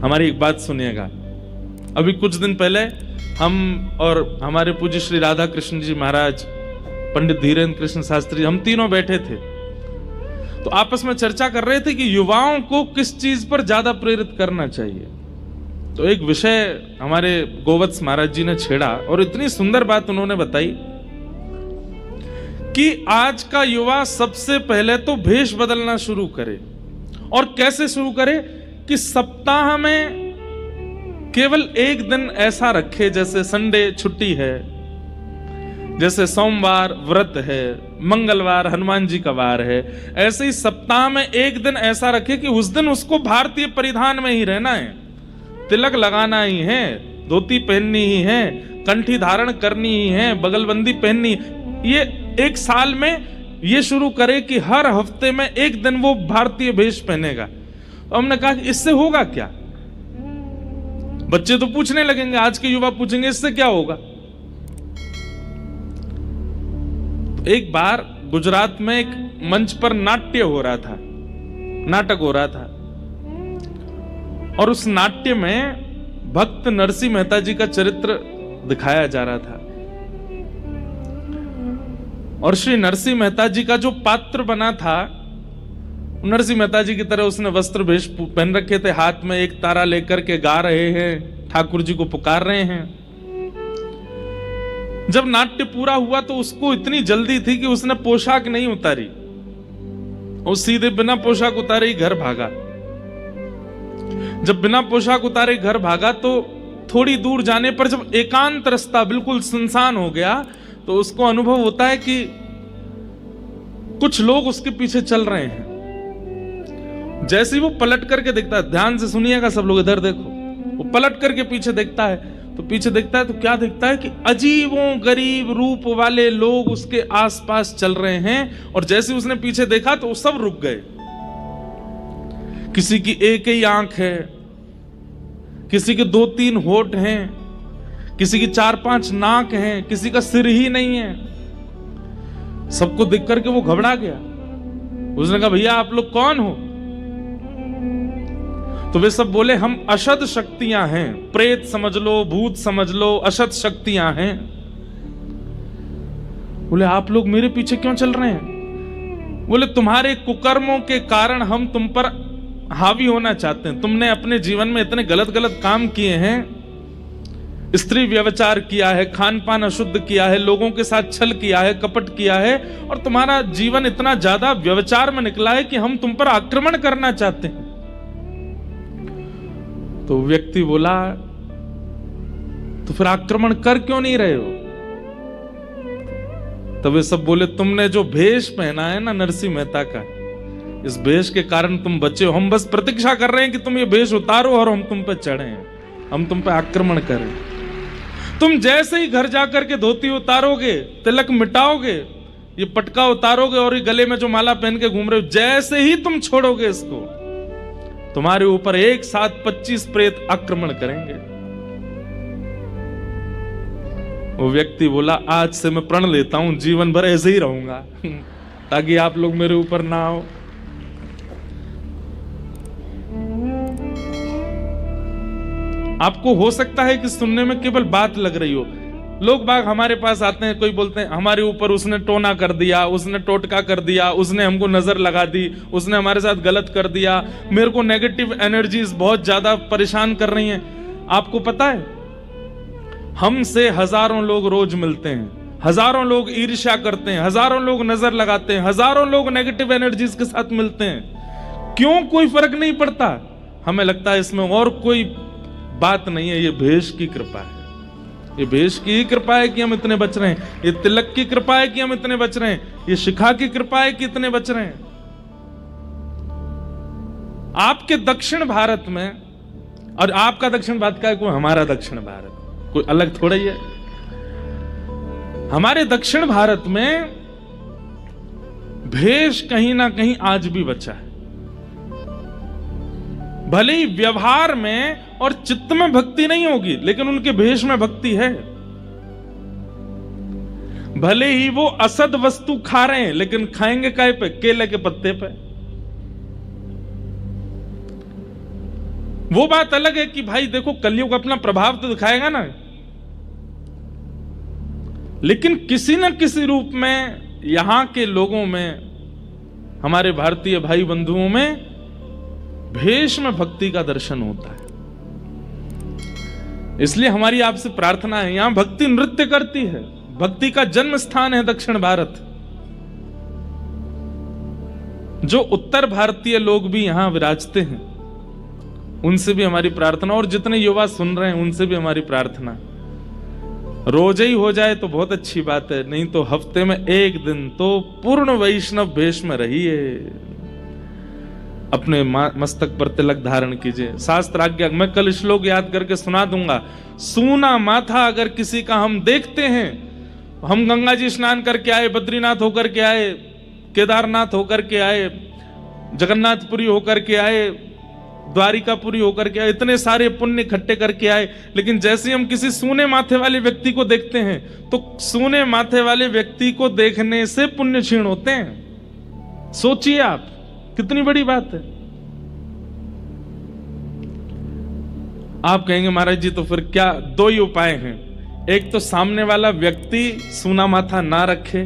हमारी एक बात सुनिएगा। अभी कुछ दिन पहले हम और हमारे पूज्य श्री राधा कृष्ण जी महाराज, पंडित धीरेन्द्र कृष्ण शास्त्री, हम तीनों बैठे थे तो आपस में चर्चा कर रहे थे कि युवाओं को किस चीज पर ज्यादा प्रेरित करना चाहिए। तो एक विषय हमारे गोवत्स महाराज जी ने छेड़ा और इतनी सुंदर बात उन्होंने बताई कि आज का युवा सबसे पहले तो भेष बदलना शुरू करे। और कैसे शुरू करे कि सप्ताह में केवल एक दिन ऐसा रखे, जैसे संडे छुट्टी है, जैसे सोमवार व्रत है, मंगलवार हनुमान जी का वार है, ऐसे ही सप्ताह में एक दिन ऐसा रखे कि उस दिन उसको भारतीय परिधान में ही रहना है, तिलक लगाना ही है, धोती पहननी ही है, कंठी धारण करनी ही है, बगलबंदी पहननी। ये एक साल में ये शुरू करे कि हर हफ्ते में एक दिन वो भारतीय वेश पहनेगा। तो हमने कहा कि इससे होगा क्या? बच्चे तो पूछने लगेंगे, आज के युवा पूछेंगे इससे क्या होगा। एक बार गुजरात में एक मंच पर नाट्य हो रहा था, नाटक हो रहा था, और उस नाट्य में भक्त नरसिंह मेहता जी का चरित्र दिखाया जा रहा था। और श्री नरसिंह मेहता जी का जो पात्र बना था, नरसिंह मेहता जी की तरह उसने वस्त्र वेश पहन रखे थे, हाथ में एक तारा लेकर के गा रहे हैं, ठाकुर जी को पुकार रहे हैं। जब नाट्य पूरा हुआ तो उसको इतनी जल्दी थी कि उसने पोशाक नहीं उतारी, वो सीधे बिना पोशाक उतारे ही घर भागा। जब बिना पोशाक उतारे घर भागा तो थोड़ी दूर जाने पर जब एकांत रास्ता बिल्कुल सुनसान हो गया तो उसको अनुभव होता है कि कुछ लोग उसके पीछे चल रहे हैं। जैसे ही वो पलट करके देखता है, ध्यान से सुनिएगा सब लोग, इधर देखो, वो पलट करके पीछे देखता है तो पीछे देखता है तो क्या देखता है कि अजीबों गरीब रूप वाले लोग उसके आसपास चल रहे हैं। और जैसे उसने पीछे देखा तो वो सब रुक गए। किसी की एक ही आंख है, किसी के 2-3 होठ हैं, किसी की 4-5 नाक हैं, किसी का सिर ही नहीं है। सबको देख करके वो घबरा गया। उसने कहा, भैया आप लोग कौन हो? तो वे सब बोले, हम अशद शक्तियां हैं, प्रेत समझ लो, भूत समझ लो, अशद शक्तियां हैं। बोले, आप लोग मेरे पीछे क्यों चल रहे हैं? बोले, तुम्हारे कुकर्मों के कारण हम तुम पर हावी होना चाहते हैं। तुमने अपने जीवन में इतने गलत गलत काम किए हैं, स्त्री व्यभिचार किया है, खान पान अशुद्ध किया है, लोगों के साथ छल किया है, कपट किया है, और तुम्हारा जीवन इतना ज्यादा व्यभिचार में निकला है कि हम तुम पर आक्रमण करना चाहते हैं। तो व्यक्ति बोला, तो फिर आक्रमण कर क्यों नहीं रहे हो? तब वे सब बोले, तुमने जो भेष पहना है ना नरसिंह मेहता का, इस भेष के कारण तुम बचे हो। हम बस प्रतीक्षा कर रहे हैं कि तुम ये भेष उतारो और हम तुम पे चढ़े हैं, हम तुम पे आक्रमण करें। तुम जैसे ही घर जाकर के धोती उतारोगे, तिलक मिटाओगे, ये पटका उतारोगे और ये गले में जो माला पहन के घूम रहे हो, जैसे ही तुम छोड़ोगे इसको, तुम्हारे ऊपर एक साथ 25 प्रेत आक्रमण करेंगे। वो व्यक्ति बोला, आज से मैं प्रण लेता हूं, जीवन भर ऐसे ही रहूंगा ताकि आप लोग मेरे ऊपर ना आओ। आपको हो सकता है कि सुनने में केवल बात लग रही हो। लोग बाग हमारे पास आते हैं, कोई बोलते हैं हमारे ऊपर उसने टोना कर दिया, उसने टोटका कर दिया, उसने हमको नजर लगा दी, उसने हमारे साथ गलत कर दिया, मेरे को नेगेटिव एनर्जीज बहुत ज्यादा परेशान कर रही हैं। आपको पता है, हमसे हजारों लोग रोज मिलते हैं, हजारों लोग ईर्ष्या करते हैं, हजारों लोग नजर लगाते हैं, हजारों लोग नेगेटिव एनर्जीज के साथ मिलते हैं। क्यों कोई फर्क नहीं पड़ता? हमें लगता है इसमें और कोई बात नहीं है, ये भेष की कृपा है, ये भेष की ही कृपा है कि हम इतने बच रहे हैं, ये तिलक की कृपा है कि हम इतने बच रहे हैं, ये शिखा की कृपा है कि इतने बच रहे हैं। आपके दक्षिण भारत में, और आपका दक्षिण भारत का है, कोई हमारा दक्षिण भारत, कोई अलग थोड़ा ही है। हमारे दक्षिण भारत में भेष कहीं ना कहीं आज भी बचा है। भले ही व्यवहार में और चित्त में भक्ति नहीं होगी, लेकिन उनके भेष में भक्ति है। भले ही वो असद वस्तु खा रहे हैं, लेकिन खाएंगे काय पे? केले के पत्ते पे। वो बात अलग है कि भाई देखो कलयुग अपना प्रभाव तो दिखाएगा ना, लेकिन किसी न किसी रूप में यहां के लोगों में, हमारे भारतीय भाई बंधुओं में भेष में भक्ति का दर्शन होता है। इसलिए हमारी आपसे प्रार्थना है, यहां भक्ति नृत्य करती है, भक्ति का जन्म स्थान है दक्षिण भारत। जो उत्तर भारतीय लोग भी यहां विराजते हैं उनसे भी हमारी प्रार्थना, और जितने युवा सुन रहे हैं उनसे भी हमारी प्रार्थना, रोज ही हो जाए तो बहुत अच्छी बात है, नहीं तो हफ्ते में एक दिन तो पूर्ण वैष्णव भेष में रहिए, अपने मस्तक पर तिलक धारण कीजिए। शास्त्र आज्ञा, मैं कल श्लोक याद करके सुना दूंगा। सूना माथा अगर किसी का हम देखते हैं, हम गंगा जी स्नान करके आए, बद्रीनाथ होकर के आए, केदारनाथ होकर के आए, जगन्नाथपुरी होकर के आए, द्वारिकापुरी होकर के आए, इतने सारे पुण्य इकट्ठे करके आए, लेकिन जैसे ही हम किसी सूने माथे वाले व्यक्ति को देखते हैं तो सूने माथे वाले व्यक्ति को देखने से पुण्य क्षीण होते हैं। सोचिए आप, कितनी बड़ी बात है। आप कहेंगे महाराज जी तो फिर क्या, दो ही उपाय हैं, एक तो सामने वाला व्यक्ति सूना माथा ना रखे।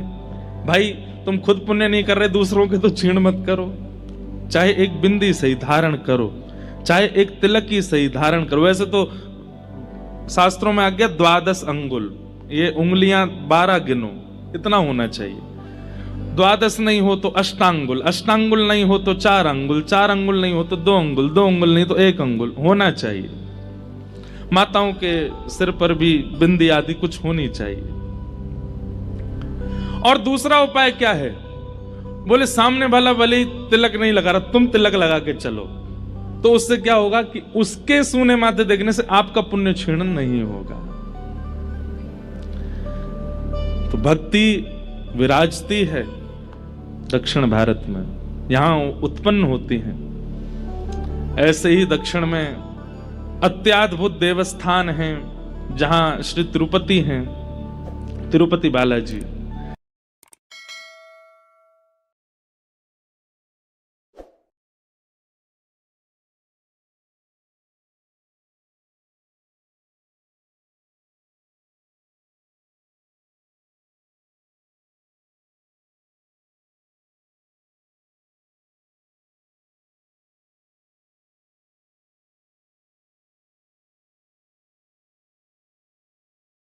भाई तुम खुद पुण्य नहीं कर रहे, दूसरों के तो क्षीण मत करो। चाहे एक बिंदी सही धारण करो, चाहे एक तिलक ही सही धारण करो। वैसे तो शास्त्रों में आ गया 12 अंगुल, ये उंगलियां 12 गिनो, इतना होना चाहिए। 12 नहीं हो तो अष्टांगुल, अष्टांगुल नहीं हो तो 4 अंगुल, 4 अंगुल नहीं हो तो 2 अंगुल, 2 अंगुल नहीं तो 1 अंगुल होना चाहिए। माताओं के सिर पर भी बिंदी आदि कुछ होनी चाहिए। और दूसरा उपाय क्या है? बोले सामने वाला भले ही तिलक नहीं लगा रहा, तुम तिलक लगा के चलो, तो उससे क्या होगा कि उसके सूने माथे देखने से आपका पुण्य क्षीण नहीं होगा। तो भक्ति विराजती है दक्षिण भारत में, यहां उत्पन्न होती है। ऐसे ही दक्षिण में अत्याद्भुत देवस्थान हैं, जहां श्री तिरुपति हैं, तिरुपति बालाजी।